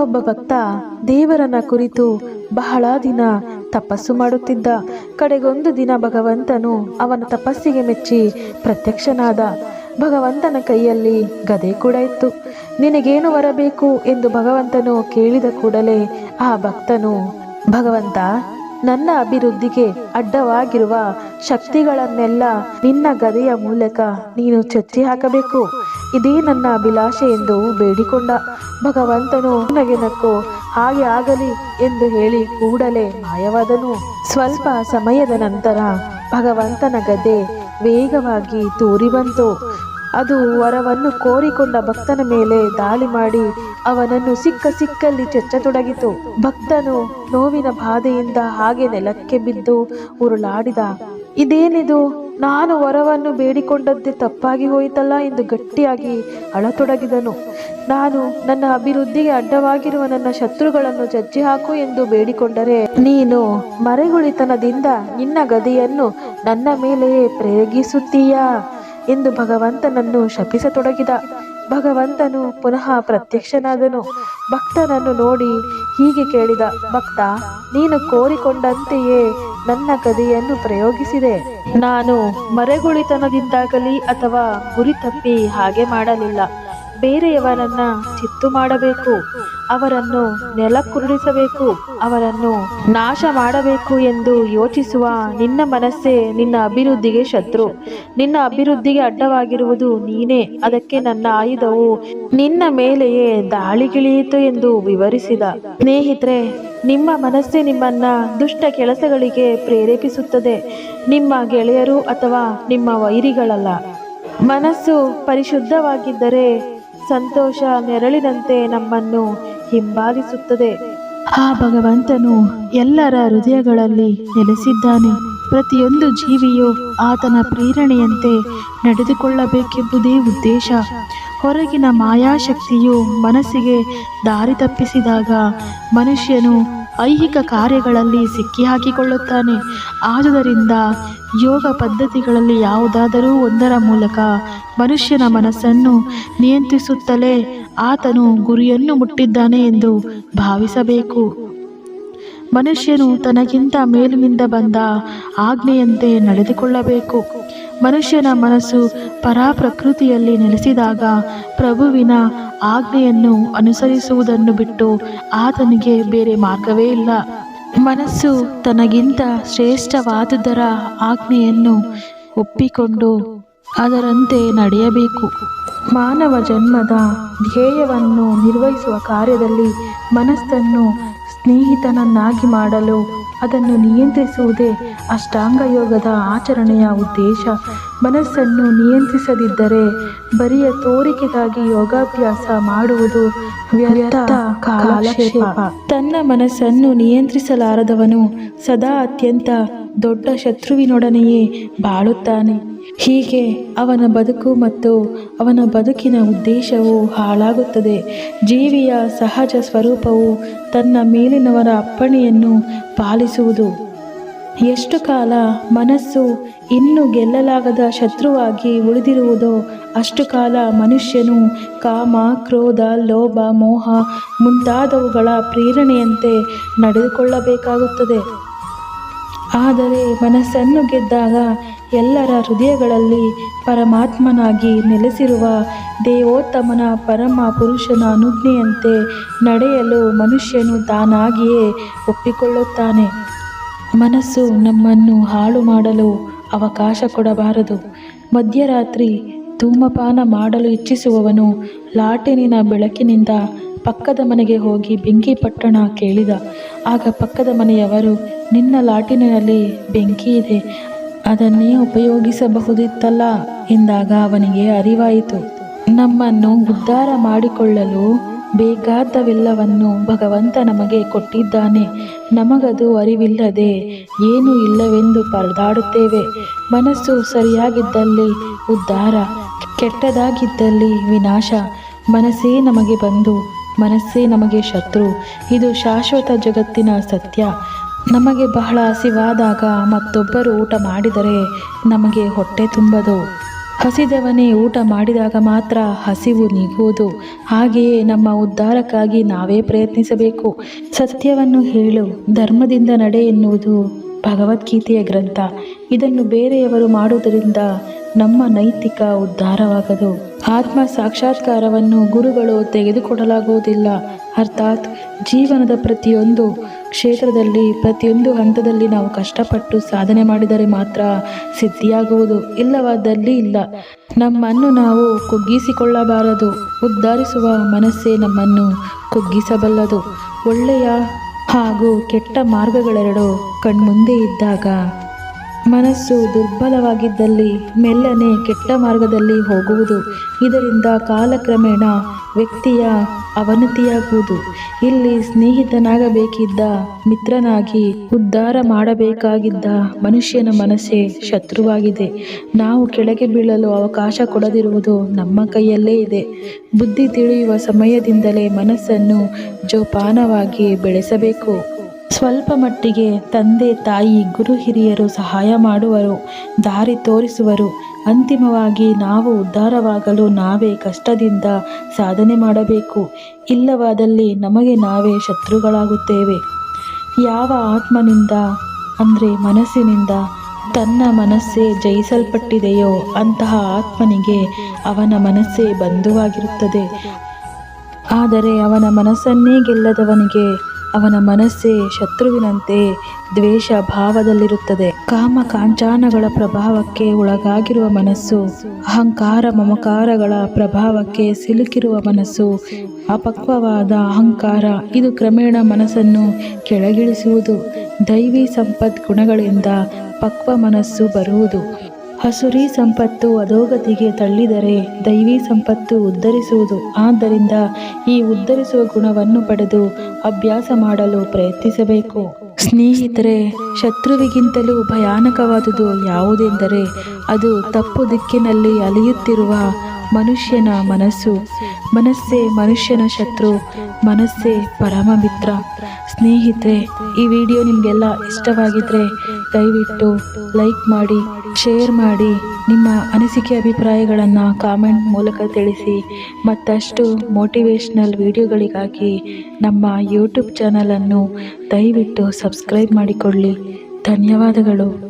ಒಬ್ಬ ಭಕ್ತ ದೇವರನ್ನ ಕುರಿತು ಬಹಳ ದಿನ ತಪಸ್ಸು ಮಾಡುತ್ತಿದ್ದ. ಕಡೆಗೊಂದು ದಿನ ಭಗವಂತನು ಅವನ ತಪಸ್ಸಿಗೆ ಮೆಚ್ಚಿ ಪ್ರತ್ಯಕ್ಷನಾದ. ಭಗವಂತನ ಕೈಯಲ್ಲಿ ಗದೆ ಕೂಡ ಇತ್ತು. ನಿನಗೇನು ಬರಬೇಕು ಎಂದು ಭಗವಂತನು ಕೇಳಿದ ಕೂಡಲೇ ಆ ಭಕ್ತನು, ಭಗವಂತ, ನನ್ನ ಅಭಿವೃದ್ಧಿಗೆ ಅಡ್ಡವಾಗಿರುವ ಶಕ್ತಿಗಳನ್ನೆಲ್ಲ ನಿನ್ನ ಗದೆಯ ಮೂಲಕ ನೀನು ಚಚ್ಚಿ ಹಾಕಬೇಕು, ಇದೇ ನನ್ನ ಅಭಿಲಾಷೆ ಎಂದು ಬೇಡಿಕೊಂಡ. ಭಗವಂತನು ನಗೆನಕ್ಕು ಹಾಗೆ ಆಗಲಿ ಎಂದು ಹೇಳಿ ಕೂಡಲೇ ಮಾಯವಾದನು. ಸ್ವಲ್ಪ ಸಮಯದ ನಂತರ ಭಗವಂತನ ಗದೆ ವೇಗವಾಗಿ ತೂರಿ ಬಂತು. ಅದು ವರವನ್ನು ಕೋರಿಕೊಂಡ ಭಕ್ತನ ಮೇಲೆ ದಾಳಿ ಮಾಡಿ ಅವನನ್ನು ಸಿಕ್ಕಲ್ಲಿ ಚಚ್ಚತೊಡಗಿತು. ಭಕ್ತನು ನೋವಿನ ಬಾಧೆಯಿಂದ ಹಾಗೆ ನೆಲಕ್ಕೆ ಬಿದ್ದು ಉರುಳಾಡಿದ. ಇದೇನಿದು, ನಾನು ವರವನ್ನು ಬೇಡಿಕೊಂಡದ್ದೇ ತಪ್ಪಾಗಿ ಹೋಯಿತಲ್ಲ ಎಂದು ಗಟ್ಟಿಯಾಗಿ ಅಳತೊಡಗಿದನು. ನಾನು ನನ್ನ ಅಭಿವೃದ್ಧಿಗೆ ಅಡ್ಡವಾಗಿರುವ ನನ್ನ ಶತ್ರುಗಳನ್ನು ಚಚ್ಚಿ ಹಾಕು ಎಂದು ಬೇಡಿಕೊಂಡರೆ ನೀನು ಮರೆಗುಳಿತನದಿಂದ ನಿನ್ನ ಗದೆಯನ್ನು ನನ್ನ ಮೇಲೆಯೇ ಪ್ರಯೋಗಿಸುತ್ತೀಯಾ ಎಂದು ಭಗವಂತನನ್ನು ಶಪಿಸತೊಡಗಿದ. ಭಗವಂತನು ಪುನಃ ಪ್ರತ್ಯಕ್ಷನಾದನು. ಭಕ್ತನನ್ನು ನೋಡಿ ಹೀಗೆ ಕೇಳಿದ, ಭಕ್ತ, ನೀನು ಕೋರಿಕೊಂಡಂತೆಯೇ ನನ್ನ ಗದೆಯನ್ನು ಪ್ರಯೋಗಿಸಿದೆ. ನಾನು ಮರೆಗುಳಿತನದಿಂದಾಗಲಿ ಅಥವಾ ಗುರಿ ತಪ್ಪಿ ಹಾಗೆ ಮಾಡಲಿಲ್ಲ. ಬೇರೆಯವರನ್ನ ಚಿತ್ತು ಮಾಡಬೇಕು, ಅವರನ್ನು ನೆಲಕ್ಕುರುಳಿಸಬೇಕು, ಅವರನ್ನು ನಾಶ ಮಾಡಬೇಕು ಎಂದು ಯೋಚಿಸುವ ನಿನ್ನ ಮನಸ್ಸೇ ನಿನ್ನ ಅಭಿವೃದ್ಧಿಗೆ ಶತ್ರು. ನಿನ್ನ ಅಭಿವೃದ್ಧಿಗೆ ಅಡ್ಡವಾಗಿರುವುದು ನೀನೇ. ಅದಕ್ಕೆ ನನ್ನ ಆಯುಧವು ನಿನ್ನ ಮೇಲೆಯೇ ದಾಳಿಗಿಳಿಯಿತು ಎಂದು ವಿವರಿಸಿದ. ಸ್ನೇಹಿತರೆ, ನಿಮ್ಮ ಮನಸ್ಸೇ ನಿಮ್ಮನ್ನ ದುಷ್ಟ ಕೆಲಸಗಳಿಗೆ ಪ್ರೇರೇಪಿಸುತ್ತದೆ, ನಿಮ್ಮ ಗೆಳೆಯರು ಅಥವಾ ನಿಮ್ಮ ವೈರಿಗಳಲ್ಲ. ಮನಸ್ಸು ಪರಿಶುದ್ಧವಾಗಿದ್ದರೆ ಸಂತೋಷ ನೆರಳಿನಂತೆ ನಮ್ಮನ್ನು ಹಿಂಬಾಲಿಸುತ್ತದೆ. ಆ ಭಗವಂತನು ಎಲ್ಲರ ಹೃದಯಗಳಲ್ಲಿ ನೆಲೆಸಿದ್ದಾನೆ. ಪ್ರತಿಯೊಂದು ಜೀವಿಯು ಆತನ ಪ್ರೇರಣೆಯಂತೆ ನಡೆದುಕೊಳ್ಳಬೇಕೆಂಬುದೇ ಉದ್ದೇಶ. ಹೊರಗಿನ ಮಾಯಾಶಕ್ತಿಯು ಮನಸ್ಸಿಗೆ ದಾರಿ ತಪ್ಪಿಸಿದಾಗ ಮನುಷ್ಯನು ಐಹಿಕ ಕಾರ್ಯಗಳಲ್ಲಿ ಸಿಕ್ಕಿ ಹಾಕಿಕೊಳ್ಳುತ್ತಾನೆ. ಆದುದರಿಂದ ಯೋಗ ಪದ್ಧತಿಗಳಲ್ಲಿ ಯಾವುದಾದರೂ ಒಂದರ ಮೂಲಕ ಮನುಷ್ಯನ ಮನಸ್ಸನ್ನು ನಿಯಂತ್ರಿಸುತ್ತಲೇ ಆತನು ಗುರಿಯನ್ನು ಮುಟ್ಟಿದ್ದಾನೆ ಎಂದು ಭಾವಿಸಬೇಕು. ಮನುಷ್ಯನು ತನಗಿಂತ ಮೇಲಿನಿಂದ ಬಂದ ಆಜ್ಞೆಯಂತೆ ನಡೆದುಕೊಳ್ಳಬೇಕು. ಮನುಷ್ಯನ ಮನಸ್ಸು ಪರಾಪ್ರಕೃತಿಯಲ್ಲಿ ನೆಲೆಸಿದಾಗ ಪ್ರಭುವಿನ ಆಜ್ಞೆಯನ್ನು ಅನುಸರಿಸುವುದನ್ನು ಬಿಟ್ಟು ಆತನಿಗೆ ಬೇರೆ ಮಾರ್ಗವೇ ಇಲ್ಲ. ಮನಸ್ಸು ತನಗಿಂತ ಶ್ರೇಷ್ಠವಾದುದರ ಆಜ್ಞೆಯನ್ನು ಒಪ್ಪಿಕೊಂಡು ಅದರಂತೆ ನಡೆಯಬೇಕು. ಮಾನವ ಜನ್ಮದ ಧ್ಯೇಯವನ್ನು ನಿರ್ವಹಿಸುವ ಕಾರ್ಯದಲ್ಲಿ ಮನಸ್ಸನ್ನು ಸ್ನೇಹಿತನನ್ನಾಗಿ ಮಾಡಲು ಅದನ್ನು ನಿಯಂತ್ರಿಸುವುದೇ ಅಷ್ಟಾಂಗ ಯೋಗದ ಆಚರಣೆಯ ಉದ್ದೇಶ. ಮನಸ್ಸನ್ನು ನಿಯಂತ್ರಿಸದಿದ್ದರೆ ಬರಿಯ ತೋರಿಕೆಗಾಗಿ ಯೋಗಾಭ್ಯಾಸ ಮಾಡುವುದು ವ್ಯರ್ಥ ಕಾಲಕ್ಷೇಪ. ತನ್ನ ಮನಸ್ಸನ್ನು ನಿಯಂತ್ರಿಸಲಾರದವನು ಸದಾ ಅತ್ಯಂತ ದೊಡ್ಡ ಶತ್ರುವಿನೊಡನೆಯೇ ಬಾಳುತ್ತಾನೆ. ಹೀಗೆ ಅವನ ಬದುಕು ಮತ್ತು ಅವನ ಬದುಕಿನ ಉದ್ದೇಶವು ಹಾಳಾಗುತ್ತದೆ. ಜೀವಿಯ ಸಹಜ ಸ್ವರೂಪವು ತನ್ನ ಮೇಲಿನವರ ಅಪ್ಪಣೆಯನ್ನು ಪಾಲಿಸುವುದು. ಎಷ್ಟು ಕಾಲ ಮನಸ್ಸು ಇನ್ನೂ ಗೆಲ್ಲಲಾಗದ ಶತ್ರುವಾಗಿ ಉಳಿದಿರುವುದೋ ಅಷ್ಟು ಕಾಲ ಮನುಷ್ಯನು ಕಾಮ, ಕ್ರೋಧ, ಲೋಭ, ಮೋಹ ಮುಂತಾದವುಗಳ ಪ್ರೇರಣೆಯಂತೆ ನಡೆದುಕೊಳ್ಳಬೇಕಾಗುತ್ತದೆ. ಆದರೆ ಮನಸ್ಸನ್ನು ಗೆದ್ದಾಗ ಎಲ್ಲರ ಹೃದಯಗಳಲ್ಲಿ ಪರಮಾತ್ಮನಾಗಿ ನೆಲೆಸಿರುವ ದೇವೋತ್ತಮನ ಪರಮ ಪುರುಷನ ಅನುಜ್ಞೆಯಂತೆ ನಡೆಯಲು ಮನುಷ್ಯನು ತಾನಾಗಿಯೇ ಒಪ್ಪಿಕೊಳ್ಳುತ್ತಾನೆ. ಮನಸ್ಸು ನಮ್ಮನ್ನು ಹಾಳು ಮಾಡಲು ಅವಕಾಶ ಕೊಡಬಾರದು. ಮಧ್ಯರಾತ್ರಿ ಧೂಮಪಾನ ಮಾಡಲು ಇಚ್ಛಿಸುವವನು ಲಾಟಿನಿನ ಬೆಳಕಿನಿಂದ ಪಕ್ಕದ ಮನೆಗೆ ಹೋಗಿ ಬೆಂಕಿ ಪಟ್ಟಣ ಕೇಳಿದ. ಆಗ ಪಕ್ಕದ ಮನೆಯವರು, ನಿನ್ನ ಲಾಟಿನಿನಲ್ಲಿ ಬೆಂಕಿ ಇದೆ, ಅದನ್ನೇ ಉಪಯೋಗಿಸಬಹುದಿತ್ತಲ್ಲ ಎಂದಾಗ ಅವನಿಗೆ ಅರಿವಾಯಿತು. ನಮ್ಮನ್ನು ಉದ್ಧಾರ ಮಾಡಿಕೊಳ್ಳಲು ಬೇಕಾದವೆಲ್ಲವನ್ನು ಭಗವಂತ ನಮಗೆ ಕೊಟ್ಟಿದ್ದಾನೆ. ನಮಗದು ಅರಿವಿಲ್ಲದೆ ಏನೂ ಇಲ್ಲವೆಂದು ಪರದಾಡುತ್ತೇವೆ. ಮನಸ್ಸು ಸರಿಯಾಗಿದ್ದಲ್ಲಿ ಉದ್ಧಾರ, ಕೆಟ್ಟದಾಗಿದ್ದಲ್ಲಿ ವಿನಾಶ. ಮನಸ್ಸೇ ನಮಗೆ ಬಂಧು, ಮನಸ್ಸೇ ನಮಗೆ ಶತ್ರು. ಇದು ಶಾಶ್ವತ ಜಗತ್ತಿನ ಸತ್ಯ. ನಮಗೆ ಬಹಳ ಹಸಿವಾದಾಗ ಮತ್ತೊಬ್ಬರು ಊಟ ಮಾಡಿದರೆ ನಮಗೆ ಹೊಟ್ಟೆ ತುಂಬದು. ಹಸಿದವನೇ ಊಟ ಮಾಡಿದಾಗ ಮಾತ್ರ ಹಸಿವು ನೀಗುವುದು. ಹಾಗೆಯೇ ನಮ್ಮ ಉದ್ಧಾರಕ್ಕಾಗಿ ನಾವೇ ಪ್ರಯತ್ನಿಸಬೇಕು. ಸತ್ಯವನ್ನು ಹೇಳು, ಧರ್ಮದಿಂದ ನಡೆ ಎನ್ನುವುದು ಭಗವದ್ಗೀತೆಯ ಗ್ರಂಥ. ಇದನ್ನು ಬೇರೆಯವರು ಮಾಡುವುದರಿಂದ ನಮ್ಮ ನೈತಿಕ ಉದ್ಧಾರವಾಗದು. ಆತ್ಮ ಸಾಕ್ಷಾತ್ಕಾರವನ್ನು ಗುರುಗಳು ತೆಗೆದುಕೊಡಲಾಗುವುದಿಲ್ಲ. ಅರ್ಥಾತ್ ಜೀವನದ ಪ್ರತಿಯೊಂದು ಕ್ಷೇತ್ರದಲ್ಲಿ, ಪ್ರತಿಯೊಂದು ಹಂತದಲ್ಲಿ ನಾವು ಕಷ್ಟಪಟ್ಟು ಸಾಧನೆ ಮಾಡಿದರೆ ಮಾತ್ರ ಸಿದ್ಧಿಯಾಗುವುದು, ಇಲ್ಲವಾದಲ್ಲಿ ಇಲ್ಲ. ನಮ್ಮನ್ನು ನಾವು ಕುಗ್ಗಿಸಿಕೊಳ್ಳಬಾರದು. ಉದ್ಧರಿಸುವ ಮನಸ್ಸೇ ನಮ್ಮನ್ನು ಕುಗ್ಗಿಸಬಲ್ಲದು. ಒಳ್ಳೆಯ ಹಾಗೂ ಕೆಟ್ಟ ಮಾರ್ಗಗಳೆರಡು ಕಣ್ಮುಂದೆ ಇದ್ದಾಗ ಮನಸ್ಸು ದುರ್ಬಲವಾಗಿದ್ದಲ್ಲಿ ಮೆಲ್ಲನೆ ಕೆಟ್ಟ ಮಾರ್ಗದಲ್ಲಿ ಹೋಗುವುದು. ಇದರಿಂದ ಕಾಲಕ್ರಮೇಣ ವ್ಯಕ್ತಿಯ ಅವನತಿಯಾಗುವುದು. ಇಲ್ಲಿ ಸ್ನೇಹಿತನಾಗಬೇಕಿದ್ದ ಮಿತ್ರನಾಗಿ, ಉದ್ಧಾರ ಮಾಡಬೇಕಾಗಿದ್ದ ಮನುಷ್ಯನ ಮನಸ್ಸೇ ಶತ್ರುವಾಗಿದೆ. ನಾವು ಕೆಳಗೆ ಬೀಳಲು ಅವಕಾಶ ಕೊಡದಿರುವುದು ನಮ್ಮ ಕೈಯಲ್ಲೇ ಇದೆ. ಬುದ್ಧಿ ತಿಳಿಯುವ ಸಮಯದಿಂದಲೇ ಮನಸ್ಸನ್ನು ಜೋಪಾನವಾಗಿ ಬೆಳೆಸಬೇಕು. ಸ್ವಲ್ಪ ಮಟ್ಟಿಗೆ ತಂದೆ ತಾಯಿ ಗುರು ಹಿರಿಯರು ಸಹಾಯ ಮಾಡುವರು, ದಾರಿ ತೋರಿಸುವರು. ಅಂತಿಮವಾಗಿ ನಾವು ಉದ್ಧಾರವಾಗಲು ನಾವೇ ಕಷ್ಟದಿಂದ ಸಾಧನೆ ಮಾಡಬೇಕು. ಇಲ್ಲವಾದಲ್ಲಿ ನಮಗೆ ನಾವೇ ಶತ್ರುಗಳಾಗುತ್ತೇವೆ. ಯಾವ ಆತ್ಮನಿಂದ ಅಂದರೆ ಮನಸ್ಸಿನಿಂದ ತನ್ನ ಮನಸ್ಸೇ ಜಯಿಸಲ್ಪಟ್ಟಿದೆಯೋ ಅಂತಹ ಆತ್ಮನಿಗೆ ಅವನ ಮನಸ್ಸೇ ಬಂಧುವಾಗಿರುತ್ತದೆ. ಆದರೆ ಅವನ ಮನಸ್ಸನ್ನೇ ಗೆಲ್ಲದವನಿಗೆ ಅವನ ಮನಸ್ಸೇ ಶತ್ರುವಿನಂತೆ ದ್ವೇಷ ಭಾವದಲ್ಲಿರುತ್ತದೆ. ಕಾಮ ಕಾಂಚಾನಗಳ ಪ್ರಭಾವಕ್ಕೆ ಒಳಗಾಗಿರುವ ಮನಸ್ಸು, ಅಹಂಕಾರ ಮಮಕಾರಗಳ ಪ್ರಭಾವಕ್ಕೆ ಸಿಲುಕಿರುವ ಮನಸ್ಸು, ಅಪಕ್ವವಾದ ಅಹಂಕಾರ, ಇದು ಕ್ರಮೇಣ ಮನಸ್ಸನ್ನು ಕೆಳಗಿಳಿಸುವುದು. ದೈವಿ ಸಂಪತ್ ಗುಣಗಳಿಂದ ಪಕ್ವ ಮನಸ್ಸು ಬರುವುದು. ಅಸುರಿ ಸಂಪತ್ತು ಅಧೋಗತಿಗೆ ತಳ್ಳಿದರೆ ದೈವಿ ಸಂಪತ್ತು ಉದ್ಧರಿಸುವುದು. ಆದ್ದರಿಂದ ಈ ಉದ್ಧರಿಸುವ ಗುಣವನ್ನು ಪಡೆದು ಅಭ್ಯಾಸ ಮಾಡಲು ಪ್ರಯತ್ನಿಸಬೇಕು. ಸ್ನೇಹಿತರೆ, ಶತ್ರುವಿಗಿಂತಲೂ ಭಯಾನಕವಾದುದು ಯಾವುದೆಂದರೆ ಅದು ತಪ್ಪು ದಿಕ್ಕಿನಲ್ಲಿ ಅಲೆಯುತ್ತಿರುವ ಮನುಷ್ಯನ ಮನಸ್ಸು. ಮನಸ್ಸೇ ಮನುಷ್ಯನ ಶತ್ರು, ಮನಸ್ಸೇ ಪರಮ ಮಿತ್ರ. ಸ್ನೇಹಿತರೆ, ಈ ವಿಡಿಯೋ ನಿಮಗೆಲ್ಲ ಇಷ್ಟವಾಗಿದ್ದರೆ ದಯವಿಟ್ಟು ಲೈಕ್ ಮಾಡಿ, ಶೇರ್ ಮಾಡಿ, ನಿಮ್ಮ ಅನಿಸಿಕೆ ಅಭಿಪ್ರಾಯಗಳನ್ನು ಕಾಮೆಂಟ್ ಮೂಲಕ ತಿಳಿಸಿ. ಮತ್ತಷ್ಟು ಮೋಟಿವೇಶ್ನಲ್ ವಿಡಿಯೋಗಳಿಗಾಗಿ ನಮ್ಮ ಯೂಟ್ಯೂಬ್ ಚಾನಲನ್ನು ದಯವಿಟ್ಟು ಸಬ್ಸ್ಕ್ರೈಬ್ ಮಾಡಿಕೊಳ್ಳಿ. ಧನ್ಯವಾದಗಳು.